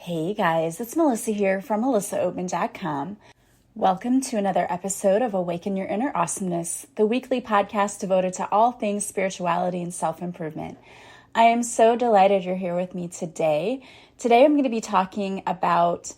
Hey guys, it's Melissa here from melissaoatman.com. Welcome to another episode of Awaken Your Inner Awesomeness, the weekly podcast devoted to all things spirituality and self-improvement. I am so delighted you're here with me today. Today I'm going to be talking about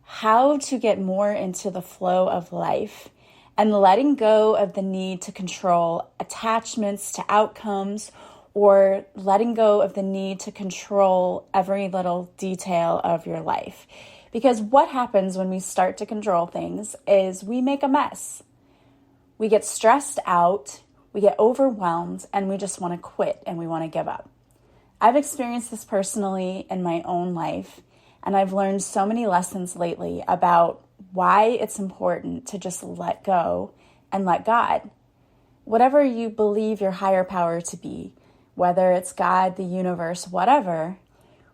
how to get more into the flow of life and letting go of the need to control attachments to outcomes or letting go of the need to control every little detail of your life. Because what happens when we start to control things is we make a mess. We get stressed out, we get overwhelmed, and we just want to quit and we want to give up. I've experienced this personally in my own life, and I've learned so many lessons lately about why it's important to just let go and let God. Whatever you believe your higher power to be, whether it's God, the universe, whatever,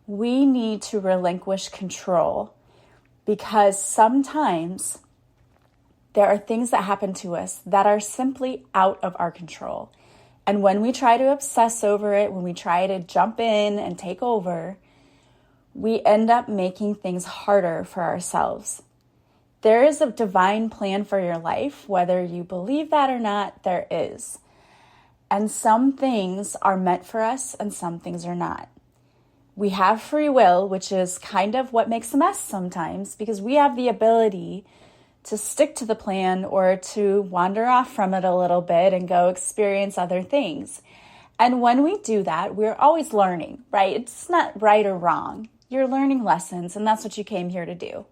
we need to relinquish control because sometimes there are things that happen to us that are simply out of our control. And when we try to obsess over it, when we try to jump in and take over, we end up making things harder for ourselves. There is a divine plan for your life, whether you believe that or not, there is. And some things are meant for us and some things are not. We have free will, which is kind of what makes a mess sometimes because we have the ability to stick to the plan or to wander off from it a little bit and go experience other things. And when we do that, we're always learning, right? It's not right or wrong. You're learning lessons and that's what you came here to do.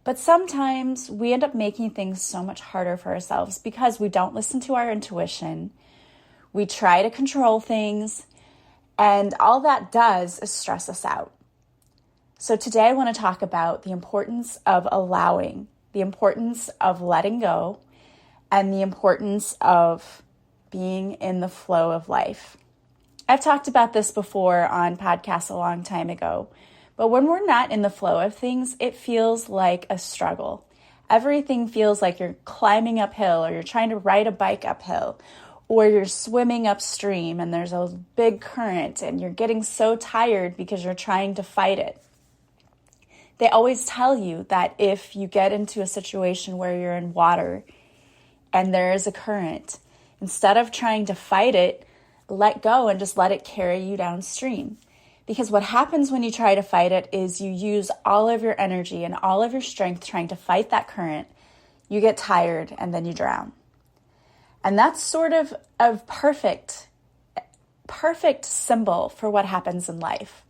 But sometimes we end up making things so much harder for ourselves because we don't listen to our intuition. We try to control things, and all that does is stress us out. So today I want to talk about the importance of allowing, the importance of letting go, and the importance of being in the flow of life. I've talked about this before on podcasts a long time ago, but when we're not in the flow of things, it feels like a struggle. Everything feels like you're climbing uphill or you're trying to ride a bike uphill, or you're swimming upstream and there's a big current and you're getting so tired because you're trying to fight it. They always tell you that if you get into a situation where you're in water and there is a current, instead of trying to fight it, let go and just let it carry you downstream. Because what happens when you try to fight it is you use all of your energy and all of your strength trying to fight that current. You get tired and then you drown. And that's sort of a perfect symbol for what happens in life.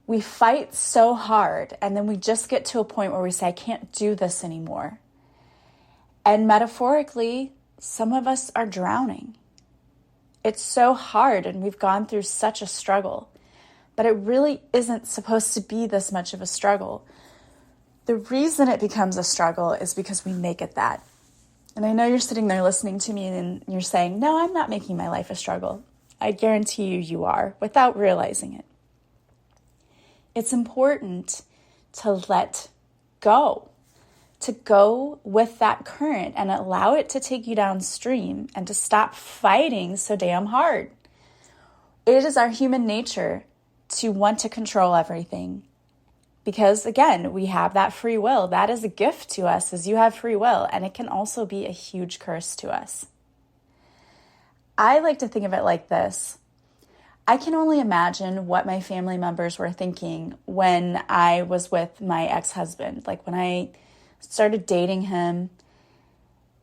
We fight so hard and then we just get to a point where we say, I can't do this anymore. And metaphorically, some of us are drowning. It's so hard and we've gone through such a struggle, but it really isn't supposed to be this much of a struggle. The reason it becomes a struggle is because we make it that. And I know you're sitting there listening to me and you're saying, no, I'm not making my life a struggle. I guarantee you are, without realizing it. It's important to let go, to go with that current and allow it to take you downstream and to stop fighting so damn hard. It is our human nature to want to control everything. Because again, we have that free will. That is a gift to us as you have free will, and it can also be a huge curse to us. I like to think of it like this. I can only imagine what my family members were thinking when I was with my ex-husband. Like when I started dating him,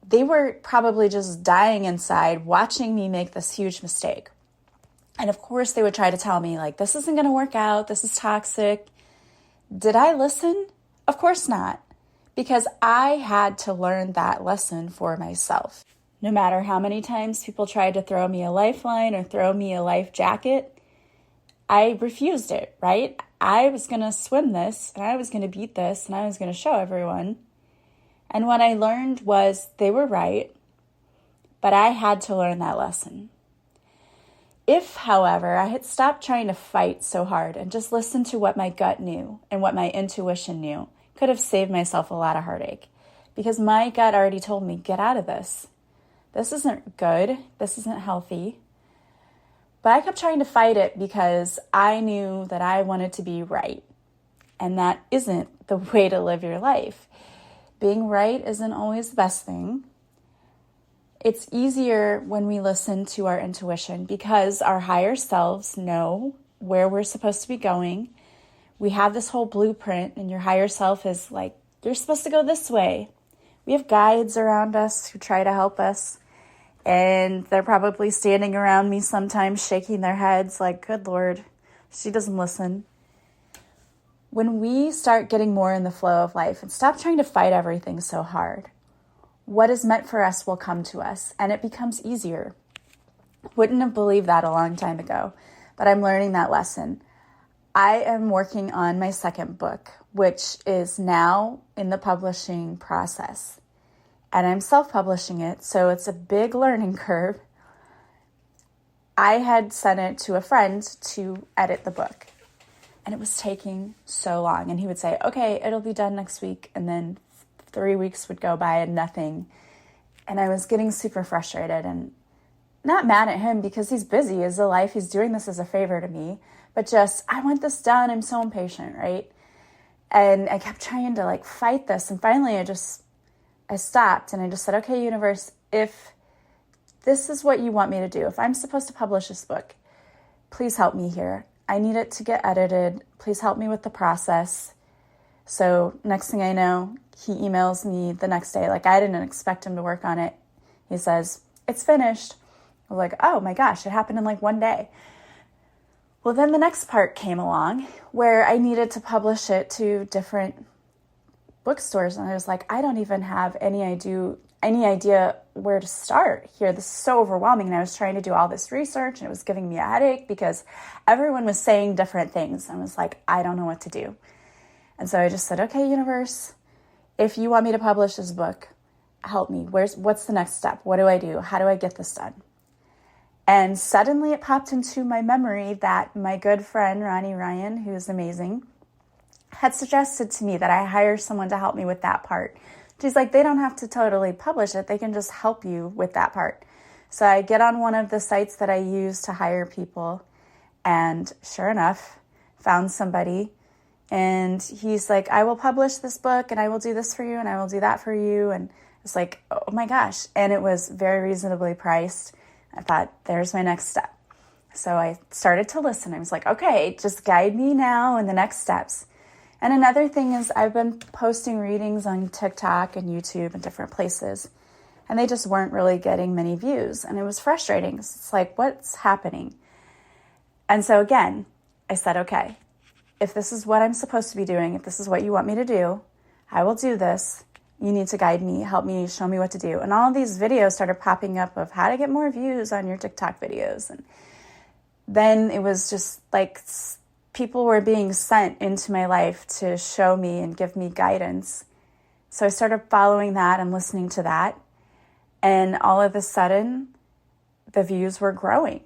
they were probably just dying inside watching me make this huge mistake. And of course, they would try to tell me like, this isn't going to work out. This is toxic. Did I listen? Of course not, because I had to learn that lesson for myself. No matter how many times people tried to throw me a lifeline or throw me a life jacket, I refused it, right? I was going to swim this and I was going to beat this and I was going to show everyone. And what I learned was they were right, but I had to learn that lesson. If, however, I had stopped trying to fight so hard and just listened to what my gut knew and what my intuition knew, could have saved myself a lot of heartache. Because my gut already told me, get out of this. This isn't good. This isn't healthy. But I kept trying to fight it because I knew that I wanted to be right. And that isn't the way to live your life. Being right isn't always the best thing. It's easier when we listen to our intuition because our higher selves know where we're supposed to be going. We have this whole blueprint, and your higher self is like, you're supposed to go this way. We have guides around us who try to help us, and they're probably standing around me sometimes shaking their heads like, good Lord, she doesn't listen. When we start getting more in the flow of life and stop trying to fight everything so hard, what is meant for us will come to us, and it becomes easier. Wouldn't have believed that a long time ago, but I'm learning that lesson. I am working on my second book, which is now in the publishing process, and I'm self-publishing it, so it's a big learning curve. I had sent it to a friend to edit the book, and it was taking so long, and he would say, okay, it'll be done next week, and then 3 weeks would go by and nothing. And I was getting super frustrated and not mad at him because he's busy. He's a life. He's doing this as a favor to me. But just, I want this done. I'm so impatient, right? And I kept trying to fight this. And finally I stopped and I just said, okay, universe, if this is what you want me to do, if I'm supposed to publish this book, please help me here. I need it to get edited. Please help me with the process. So next thing I know, he emails me the next day. I didn't expect him to work on it. He says, it's finished. I was like, oh my gosh, it happened in 1 day. Well, then the next part came along where I needed to publish it to different bookstores. And I was like, I don't even have any idea where to start here. This is so overwhelming. And I was trying to do all this research and it was giving me a headache because everyone was saying different things. I was like, I don't know what to do. And so I just said, okay, universe, if you want me to publish this book, help me. What's the next step? What do I do? How do I get this done? And suddenly it popped into my memory that my good friend, Ronnie Ryan, who's amazing, had suggested to me that I hire someone to help me with that part. She's like, they don't have to totally publish it. They can just help you with that part. So I get on one of the sites that I use to hire people. And sure enough, found somebody. And he's like, I will publish this book and I will do this for you and I will do that for you. And it's like, oh my gosh. And it was very reasonably priced. I thought, there's my next step. So I started to listen. I was like, okay, just guide me now in the next steps. And another thing is I've been posting readings on TikTok and YouTube and different places. And they just weren't really getting many views. And it was frustrating. It's like, what's happening? And so again, I said, okay, if this is what I'm supposed to be doing, if this is what you want me to do, I will do this. You need to guide me, help me, show me what to do. And all of these videos started popping up of how to get more views on your TikTok videos. And then it was just like people were being sent into my life to show me and give me guidance. So I started following that and listening to that. And all of a sudden, the views were growing.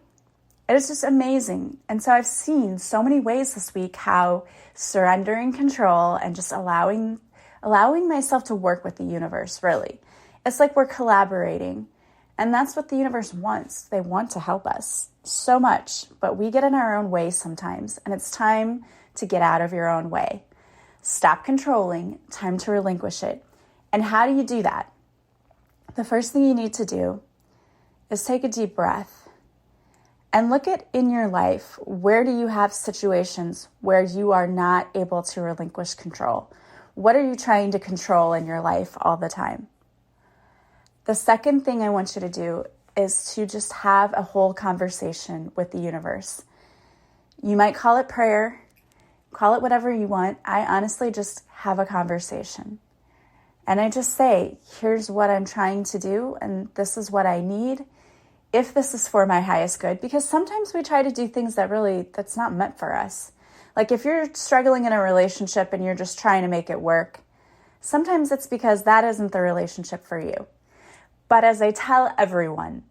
It was just amazing. And so I've seen so many ways this week how surrendering control and just allowing myself to work with the universe, really. It's like we're collaborating. And that's what the universe wants. They want to help us so much, but we get in our own way sometimes. And it's time to get out of your own way. Stop controlling, time to relinquish it. And how do you do that? The first thing you need to do is take a deep breath. And look at in your life, where do you have situations where you are not able to relinquish control? What are you trying to control in your life all the time? The second thing I want you to do is to just have a whole conversation with the universe. You might call it prayer, call it whatever you want. I honestly just have a conversation. And I just say, here's what I'm trying to do, and this is what I need. If this is for my highest good, because sometimes we try to do things that's not meant for us. Like if you're struggling in a relationship and you're just trying to make it work, sometimes it's because that isn't the relationship for you. But as I tell everyone,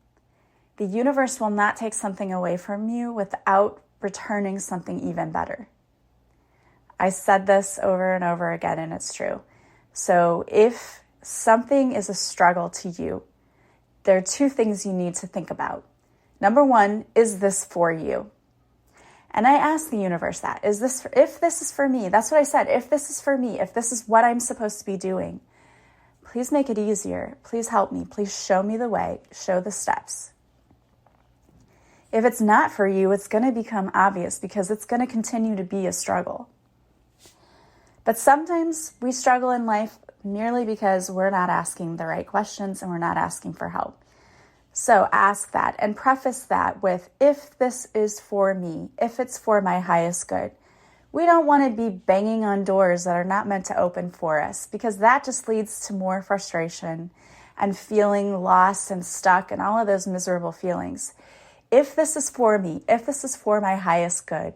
the universe will not take something away from you without returning something even better. I said this over and over again, and it's true. So if something is a struggle to you, there are two things you need to think about. Number one, is this for you? And I ask the universe that, if this is for me, that's what I said, if this is for me, if this is what I'm supposed to be doing, please make it easier. Please help me. Please show me the way, show the steps. If it's not for you, it's going to become obvious because it's going to continue to be a struggle. But sometimes we struggle in life merely because we're not asking the right questions and we're not asking for help. So ask that and preface that with, if this is for me, if it's for my highest good. We don't want to be banging on doors that are not meant to open for us, because that just leads to more frustration and feeling lost and stuck and all of those miserable feelings. If this is for me, if this is for my highest good,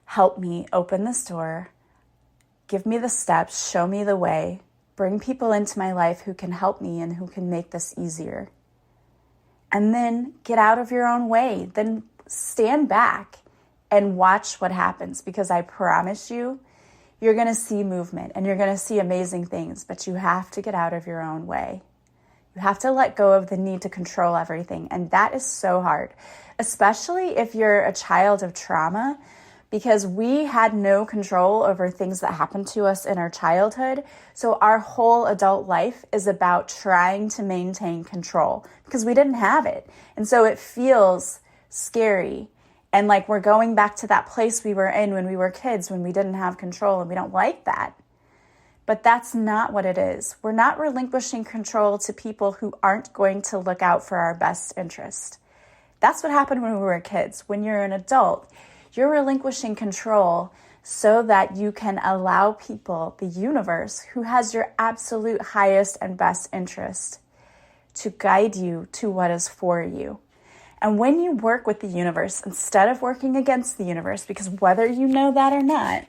help me open this door, give me the steps, show me the way, bring people into my life who can help me and who can make this easier. And then get out of your own way. Then stand back and watch what happens, because I promise you, you're going to see movement and you're going to see amazing things, but you have to get out of your own way. You have to let go of the need to control everything. And that is so hard, especially if you're a child of trauma, because we had no control over things that happened to us in our childhood. So our whole adult life is about trying to maintain control because we didn't have it. And so it feels scary. And like we're going back to that place we were in when we were kids, when we didn't have control, and we don't like that. But that's not what it is. We're not relinquishing control to people who aren't going to look out for our best interest. That's what happened when we were kids. When you're an adult, you're relinquishing control so that you can allow people, the universe, who has your absolute highest and best interest, to guide you to what is for you. And when you work with the universe, instead of working against the universe, because whether you know that or not,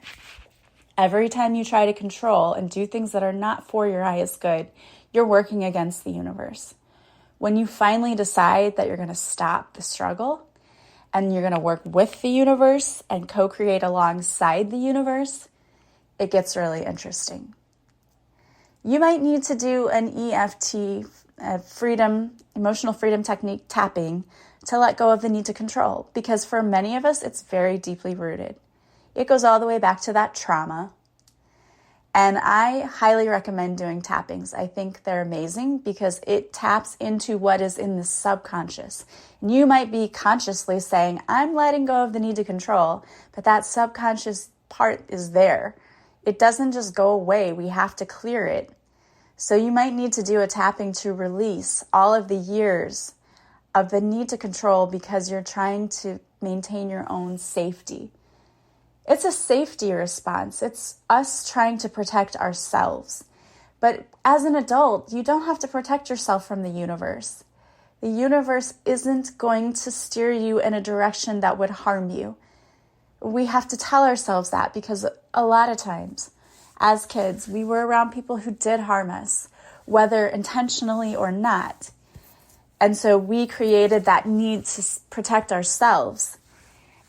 every time you try to control and do things that are not for your highest good, you're working against the universe. When you finally decide that you're going to stop the struggle and you're going to work with the universe and co-create alongside the universe, it gets really interesting. You might need to do an EFT, emotional freedom technique tapping, to let go of the need to control, because for many of us, it's very deeply rooted. It goes all the way back to that trauma. And I highly recommend doing tappings. I think they're amazing because it taps into what is in the subconscious. And you might be consciously saying, I'm letting go of the need to control, but that subconscious part is there. It doesn't just go away. We have to clear it. So you might need to do a tapping to release all of the years of the need to control because you're trying to maintain your own safety. It's a safety response. It's us trying to protect ourselves. But as an adult, you don't have to protect yourself from the universe. The universe isn't going to steer you in a direction that would harm you. We have to tell ourselves that, because a lot of times as kids, we were around people who did harm us, whether intentionally or not. And so we created that need to protect ourselves.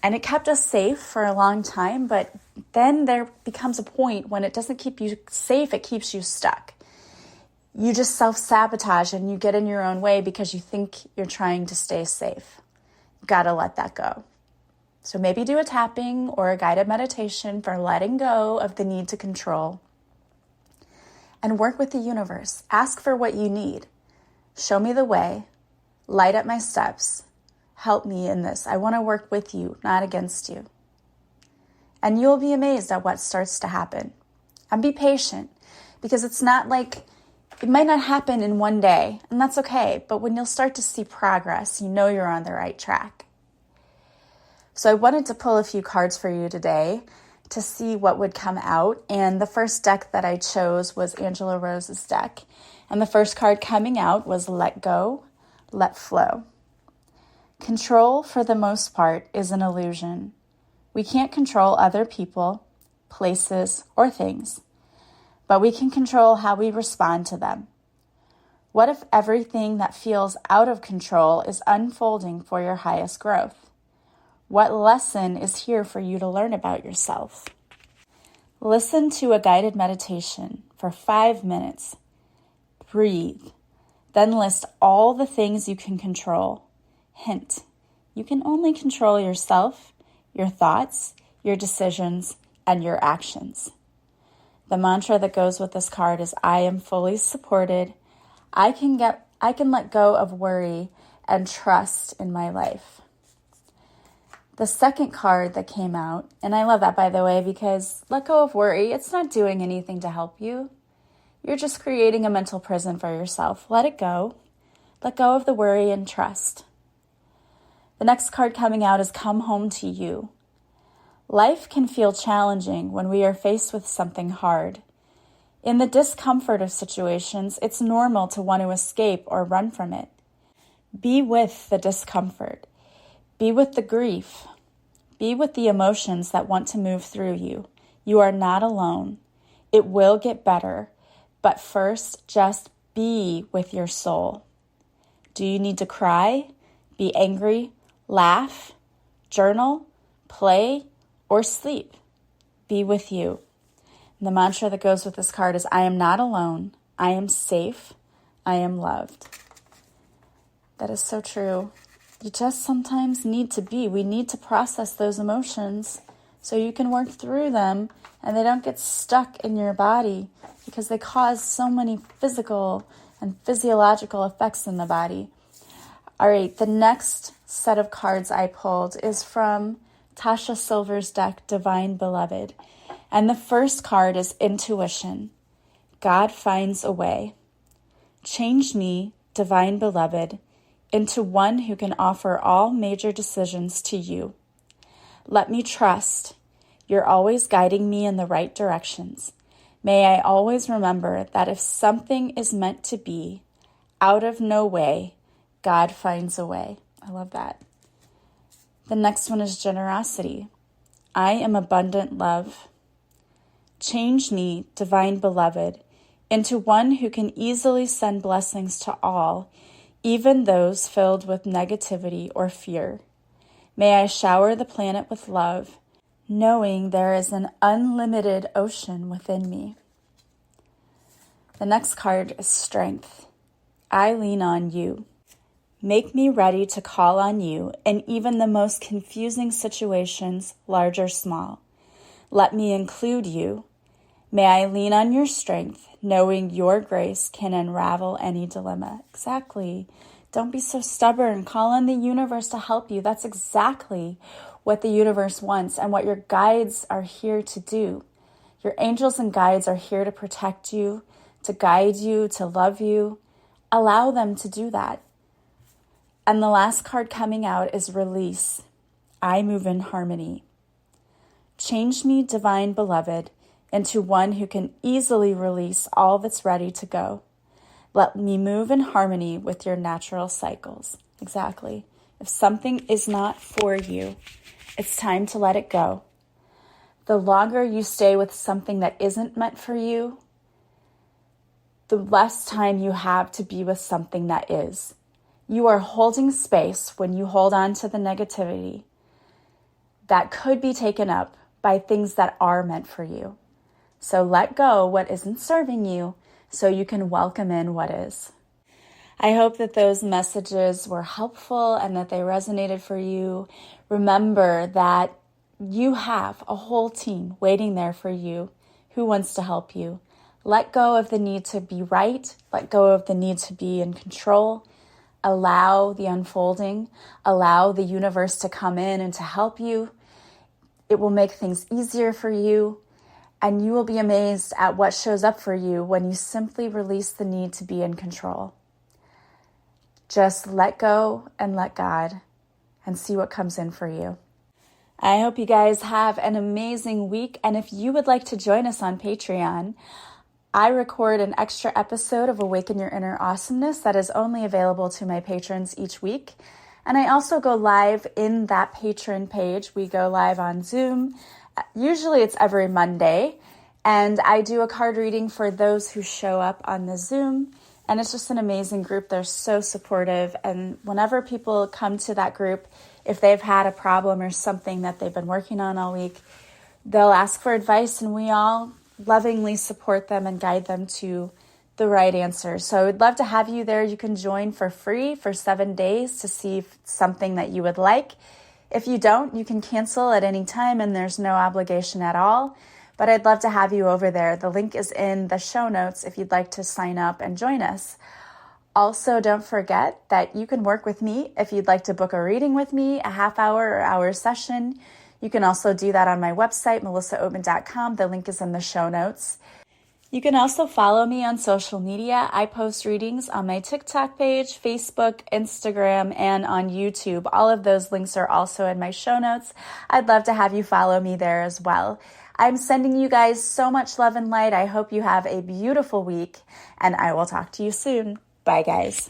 And it kept us safe for a long time, but then there becomes a point when it doesn't keep you safe, it keeps you stuck. You just self-sabotage and you get in your own way because you think you're trying to stay safe. Gotta let that go. So maybe do a tapping or a guided meditation for letting go of the need to control. And work with the universe. Ask for what you need. Show me the way. Light up my steps. Help me in this. I want to work with you, not against you. And you'll be amazed at what starts to happen. And be patient, because it's not like, it might not happen in one day, and that's okay. But when you'll start to see progress, you know you're on the right track. So I wanted to pull a few cards for you today to see what would come out. And the first deck that I chose was Angela Rose's deck. And the first card coming out was Let Go, Let Flow. Control, for the most part, is an illusion. We can't control other people, places, or things, but we can control how we respond to them. What if everything that feels out of control is unfolding for your highest growth? What lesson is here for you to learn about yourself? Listen to a guided meditation for 5 minutes. Breathe. Then list all the things you can control. Hint: you can only control yourself. your thoughts, your decisions, and your actions. The mantra that goes with this card is, I am fully supported. I can let go of worry and trust in my life. The second card that came out, and I love that, by the way, because let go of worry, it's not doing anything to help you. You're just creating a mental prison for yourself. Let it go. Let go of the worry and trust. The next card coming out is come home to you. Life can feel challenging when we are faced with something hard. In the discomfort of situations, it's normal to want to escape or run from it. Be with the discomfort. Be with the grief. Be with the emotions that want to move through you. You are not alone. It will get better. But first, just be with your soul. Do you need to cry, be angry, laugh, journal, play, or sleep? Be with you. And the mantra that goes with this card is, I am not alone. I am safe. I am loved. That is so true. You just sometimes need to be. We need to process those emotions so you can work through them and they don't get stuck in your body because they cause so many physical and physiological effects in the body. All right, the next set of cards I pulled is from Tasha Silver's deck, Divine Beloved. And the first card is intuition. God finds a way. Change me, Divine Beloved, into one who can offer all major decisions to you. Let me trust. You're always guiding me in the right directions. May I always remember that if something is meant to be, out of no way, God finds a way. I love that. The next one is generosity. I am abundant love. Change me, Divine Beloved, into one who can easily send blessings to all, even those filled with negativity or fear. May I shower the planet with love, knowing there is an unlimited ocean within me. The next card is strength. I lean on you. Make me ready to call on you in even the most confusing situations, large or small. Let me include you. May I lean on your strength, knowing your grace can unravel any dilemma. Exactly. Don't be so stubborn. Call on the universe to help you. That's exactly what the universe wants and what your guides are here to do. Your angels and guides are here to protect you, to guide you, to love you. Allow them to do that. And the last card coming out is release. I move in harmony. Change me, Divine Beloved, into one who can easily release all that's ready to go. Let me move in harmony with your natural cycles. Exactly. If something is not for you, it's time to let it go. The longer you stay with something that isn't meant for you, the less time you have to be with something that is. You are holding space when you hold on to the negativity that could be taken up by things that are meant for you. So let go what isn't serving you so you can welcome in what is. I hope that those messages were helpful and that they resonated for you. Remember that you have a whole team waiting there for you who wants to help you. Let go of the need to be right. Let go of the need to be in control. Allow the unfolding. Allow the universe to come in and to help you. It will make things easier for you. And you will be amazed at what shows up for you when you simply release the need to be in control. Just let go and let God and see what comes in for you. I hope you guys have an amazing week. And if you would like to join us on Patreon, I record an extra episode of Awaken Your Inner Awesomeness that is only available to my patrons each week. And I also go live in that patron page. We go live on Zoom. Usually it's every Monday. And I do a card reading for those who show up on the Zoom. And it's just an amazing group. They're so supportive. And whenever people come to that group, if they've had a problem or something that they've been working on all week, they'll ask for advice and we all lovingly support them and guide them to the right answer. So I would love to have you there. You can join for free for 7 days to see if it's something that you would like. If you don't, you can cancel at any time and there's no obligation at all. But I'd love to have you over there. The link is in the show notes if you'd like to sign up and join us. Also, don't forget that you can work with me if you'd like to book a reading with me, a half-hour or hour session. You can also do that on my website, melissaoatman.com. The link is in the show notes. You can also follow me on social media. I post readings on my TikTok page, Facebook, Instagram, and on YouTube. All of those links are also in my show notes. I'd love to have you follow me there as well. I'm sending you guys so much love and light. I hope you have a beautiful week, and I will talk to you soon. Bye, guys.